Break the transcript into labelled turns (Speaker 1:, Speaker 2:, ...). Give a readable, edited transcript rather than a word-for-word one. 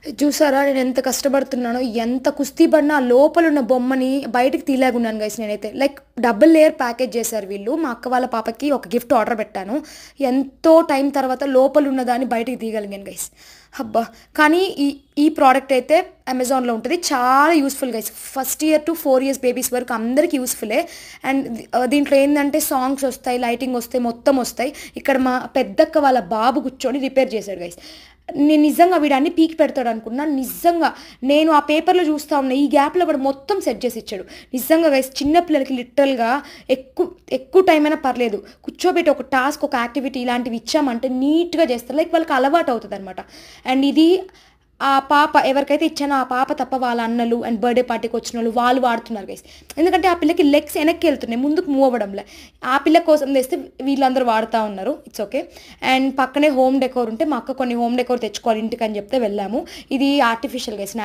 Speaker 1: చూసారా నేను ఎంత కష్టపడుతున్నానో, ఎంత కుస్తీ పడినా ఆ లోపలున్న బొమ్మని బయటికి తీయలేకున్నాను గైస్ నేనైతే. లైక్ డబుల్ లేయర్ ప్యాకేజ్ చేశారు వీళ్ళు. మా అక్క వాళ్ళ పాపకి ఒక గిఫ్ట్ ఆర్డర్ పెట్టాను. ఎంతో టైం తర్వాత లోపలున్న దాన్ని బయటికి తీయగలిగాను గైస్. అబ్బా! కానీ ఈ ఈ ప్రోడక్ట్ అయితే అమెజాన్‌లో ఉంటది. చాలా useful guys. First year to 4 years babies వరకు అందరికి యూజ్‌ఫుల్లే. అండ్ దీంట్లో ఏందంటే సాంగ్స్ వస్తాయి, లైటింగ్ వస్తాయి, మొత్తం వస్తాయి. ఇక్కడ మా పెద్దక్క వాళ్ళ బాబు కూర్చొని రిపేర్ చేశాడు గైస్. నేను నిజంగా వీడు అన్ని పీకి పెడతాడు అనుకున్నా. నిజంగా నేను ఆ పేపర్‌లో చూస్తా ఉన్నా. ఈ గ్యాప్‌లో వాడు మొత్తం సెట్ చేసి ఇచ్చాడు. నిజంగా గైస్ చిన్న పిల్లలకి లిటరల్‌గా ఎక్కువ ఎక్కువ టైం అయినా పర్లేదు. కూర్చోబెట్టి ఒక టాస్క్, ఒక యాక్టివిటీ ఇలాంటివి ఇచ్చామంటే నీట్‌గా చేస్తారు. లైక్ వాళ్ళకి అలవాటు అవుతదనమాట. అండ్ ఇది ఆ పాప ఎవరికైతే ఇచ్చానో ఆ పాప తప్ప వాళ్ళ అన్నలు అండ్ బర్త్‌డే పార్టీకి వచ్చినోళ్ళు వాళ్ళు వాడుతున్నారు గైస్. ఎందుకంటే ఆ పిల్లకి లెగ్స్ వెనక్కి వెళ్తున్నాయి. ముందుకు మూవ్ అవ్వడంలే. ఆ పిల్ల కోసం తెస్తే వీళ్ళందరూ వాడుతా ఉన్నారు. It's okay. అండ్ పక్కనే హోమ్ డెకోర్ ఉంటే మా అక్క కొన్ని హోమ్ డెకోర్ తెచ్చుకోవాలి ఇంటికని చెప్తే వెళ్ళాము. ఇది ఆర్టిఫిషియల్ గైస్.